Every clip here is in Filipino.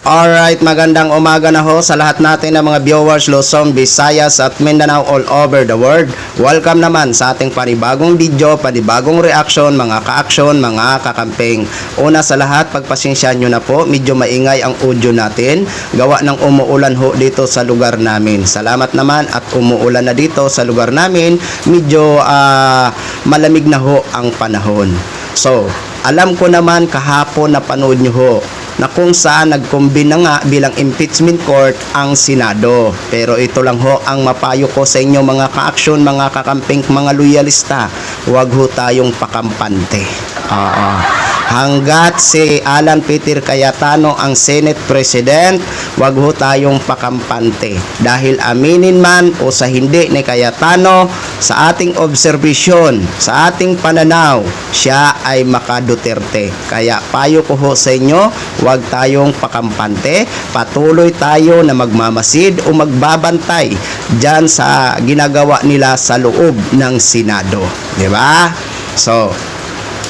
Alright, magandang umaga na ho sa lahat natin ng mga viewers Luzon, Visayas at Mindanao all over the world. Welcome naman sa ating panibagong video, panibagong reaction, mga ka-action, mga kakamping. Una sa lahat, pagpasensyahan nyo na po, medyo maingay ang audio natin. Gawa ng umuulan ho dito sa lugar namin. Salamat naman at umuulan na dito sa lugar namin. Medyo malamig na ho ang panahon. So, alam ko naman kahapon na panood nyo ho na kung saan nagkumbina nga bilang impeachment court ang Senado. Pero ito lang ho ang mapayo ko sa inyo mga ka-action, mga kakamping, mga loyalista. Huwag ho tayong pakampante. Hanggat si Alan Peter Cayetano ang Senate President, huwag ho tayong pakampante. Dahil aminin man o sa hindi ni Cayetano, sa ating obserbasyon, sa ating pananaw, siya ay maka-Duterte. Kaya payo ko ho sa inyo, huwag tayong pakampante. Patuloy tayo na magmamasid o magbabantay dyan sa ginagawa nila sa loob ng Senado. Diba? So,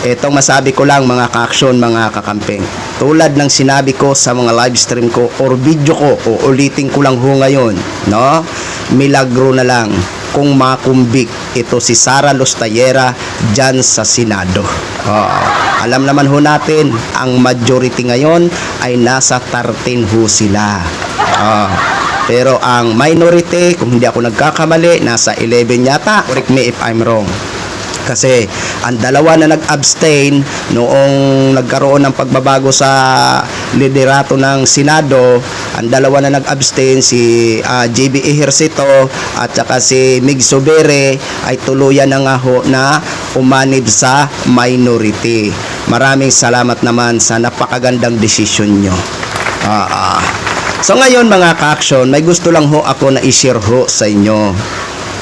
itong masabi ko lang mga ka-action, mga kakamping. Tulad ng sinabi ko sa mga live stream ko or video ko, o ulitin ko lang ho ngayon, no? Milagro na lang kung makumbik ito si Sara Lustayera dyan sa Senado. Alam naman ho natin, ang majority ngayon ay nasa 13 ho sila. Pero ang minority, kung hindi ako nagkakamali, nasa 11 yata. Correct me if I'm wrong. Kasi ang dalawa na nag-abstain noong nagkaroon ng pagbabago sa liderato ng Senado, ang dalawa na nag-abstain, si JB Ejercito at saka si Mig Zubiri, ay tuluyan na nga ho na umanib sa minority. Maraming salamat naman sa napakagandang desisyon nyo. So ngayon mga ka-action, may gusto lang ho ako na i-share ho sa inyo.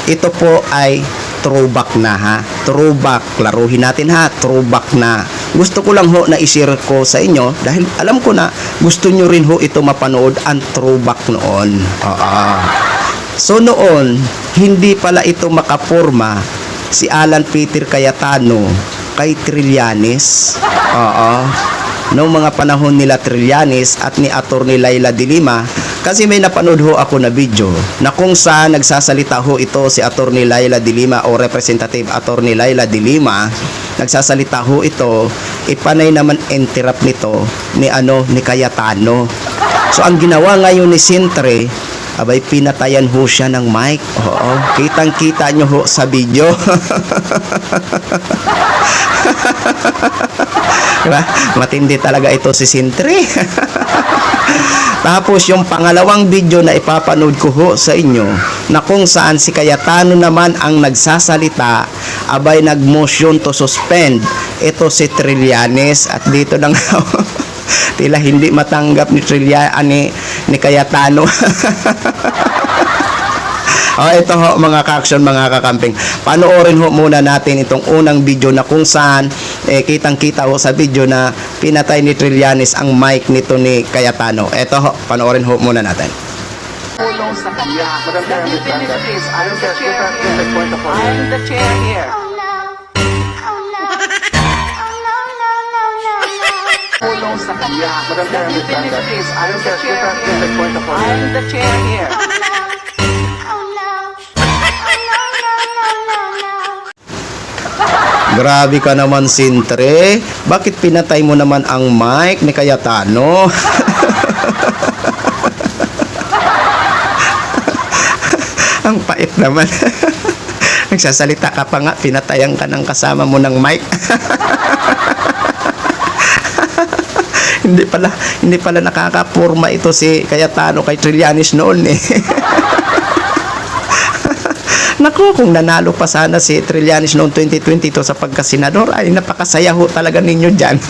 Ito po ay throwback na ha. Throwback. Klaruhin natin ha. Throwback na. Gusto ko lang ho na i-share ko sa inyo dahil alam ko na gusto nyo rin ho ito mapanood ang throwback noon. So noon, hindi pala ito makaporma si Alan Peter Cayetano kay Trillanes. Noong mga panahon nila Trillanes at ni Atty. Leila de Lima, kasi may napanood ho ako na video na kung saan nagsasalita ho ito si Atty. Leila de Lima o Representative Atty. Leila de Lima, nagsasalita ho ito, ipanay naman interrupt nito ni Cayetano. So ang ginawa ngayon ni Sintre, abay pinatayan ho siya ng mic. Kitang-kita nyo ho sa video. Diba? Matindi talaga ito si Sintre. Tapos yung pangalawang video na ipapanood ko ho sa inyo, na kung saan si Cayetano naman ang nagsasalita, abay nag-motion to suspend ito si Trillanes, at dito nang tila hindi matanggap ni Cayetano. Ito ho mga ka-action, mga kakamping. Panoorin ho muna natin itong unang video na kung saan kitang-kita ho sa video na pinatay ni Trillanes ang mic nito ni Cayetano. Ito ho, panoorin ho muna natin. I'm the chair here. Tulong sa kanya. Please, I'm the chair here. Grabe ka naman, Sintre. Bakit pinatay mo naman ang mic ni Cayetano? Ang pait naman. Nagsasalita ka pa nga, pinatayan ka ng kasama mo ng mic. Hindi pala nakakapurma ito si Cayetano kay Trillanes noon eh. Naku, kung nanalo pa sana si Trillanes noong 2022 sa pagkasenador, ay napakasaya ho talaga ninyo dyan.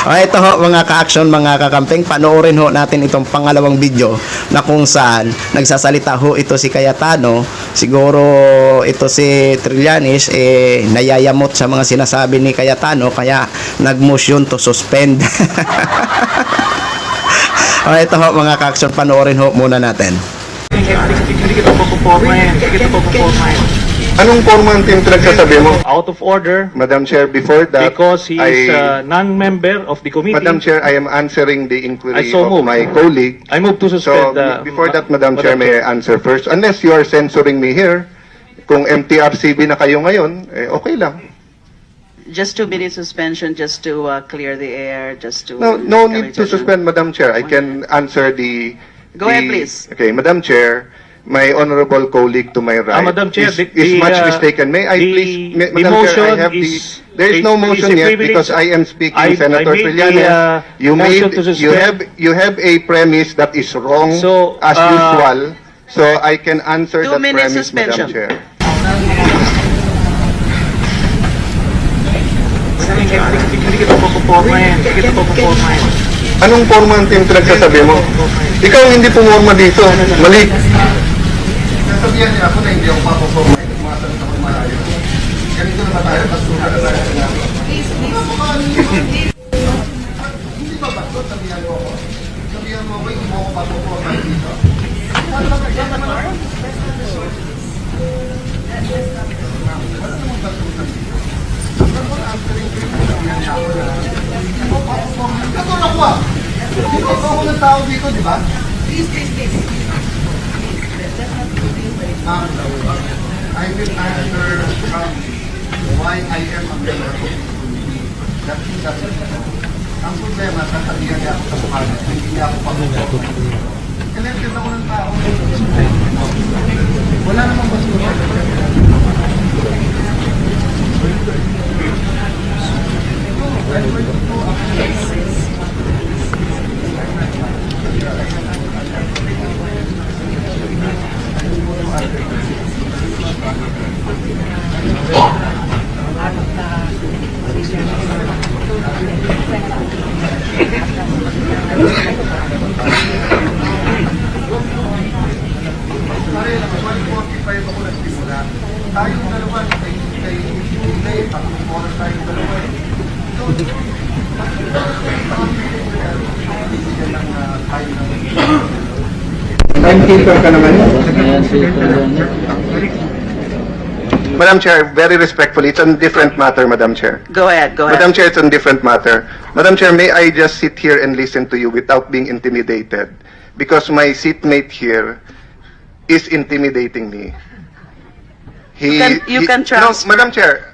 Ito ho mga ka-action, mga kakamping, panoorin ho natin itong pangalawang video na kung saan nagsasalita ho ito si Cayetano. Siguro ito si Trillanes nayayamot sa mga sinasabi ni Cayetano, kaya nag-motion to suspend. Ito ho mga ka-action, panoorin ho muna natin. Sige, ito po po, man. Sige, ito po po, man. Anong formal yung pinagsasabi mo? Out of order Madam Chair, before that, because he is a I, non-member of the committee. Madam Chair, I am answering the inquiry I so of move. my colleague. I move to So, suspend. before that, Madam Chair, may I answer first? Unless you are censoring me here, kung MTRCB na kayo ngayon, okay lang. Just 2 minutes suspension, just to clear the air, just to... No need to suspend, Madam Chair. I can answer the... Go ahead, please. Okay, Madam Chair, my honorable colleague to my right Madam Chair, is much mistaken. May I please... the Madam Chair, I motion have is- there is no is motion a yet privilege. because I am speaking, I Senator made the, Trillanes. You motion made, to suspend. you have a premise that is wrong So, as usual. So I can answer 2 that minutes premise, suspension. Madam Chair. Hindi kita puporma yan. Hindi kita puporma yan. Anong forma yung pinagsasabi mo? Ikaw hindi pumorma dito. Mali. Sasabihan niya ako na hindi ako papaporma. Tumasan sa malayo. Ganito na ba tayo? Pasuha na tayo. Hindi ba ba? Sabihan mo ako. Sabihan mo ako, hindi mo ako papaporma dito. Katulad ako ah. Dito ako ng tao dito, di ba? I will answer why I am a member of the committee. That's it. Ang problema, sasabihan niya ako sa mukha niya, hindi niya ako pag-upo. Elected ako ng tao. Wala namang basura. Pare, 1:45 ako nagsimula. Tayong dalawa, kay tatlong oras tayong dalawa eh. So, bibigyan ng tayo ng... Timekeeper ka naman. Madam Chair, very respectfully, it's a different matter, Madam Chair. Go ahead, go ahead. Madam Chair, it's a different matter. Madam Chair, may I just sit here and listen to you without being intimidated? Because my seatmate here is intimidating me. You can No, trans- Madam Chair,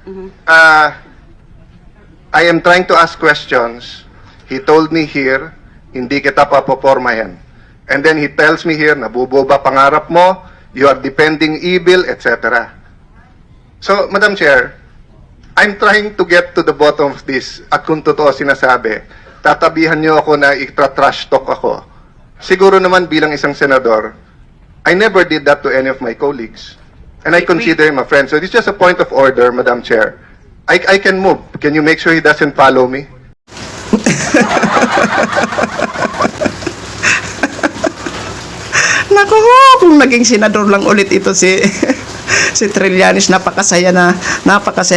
I am trying to ask questions. He told me here, hindi kita papopormahin. And then he tells me here, nabuboba pangarap mo, you are defending evil, etc. So, Madam Chair, I'm trying to get to the bottom of this. At kung totoo sinasabi, tatabihan niyo ako na itra-trash talk ako. Siguro naman bilang isang senador, I never did that to any of my colleagues. And I consider him a friend. So it's just a point of order, Madam Chair. I can move. Can you make sure he doesn't follow me? Naku, kung naging senador lang ulit ito si si Trillanes, napakasaya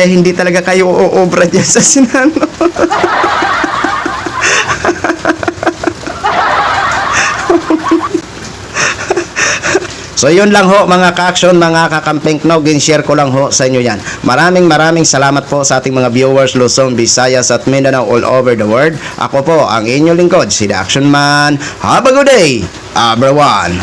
hindi talaga kayo uobra dyan sa Senado. So yun lang ho mga ka-action, mga kakamping knog, share ko lang ho sa inyo yan. Maraming salamat po sa ating mga viewers Luzon, Visayas at Mindanao all over the world. Ako po ang inyong lingkod, si The Action Man. Have a good day, everyone!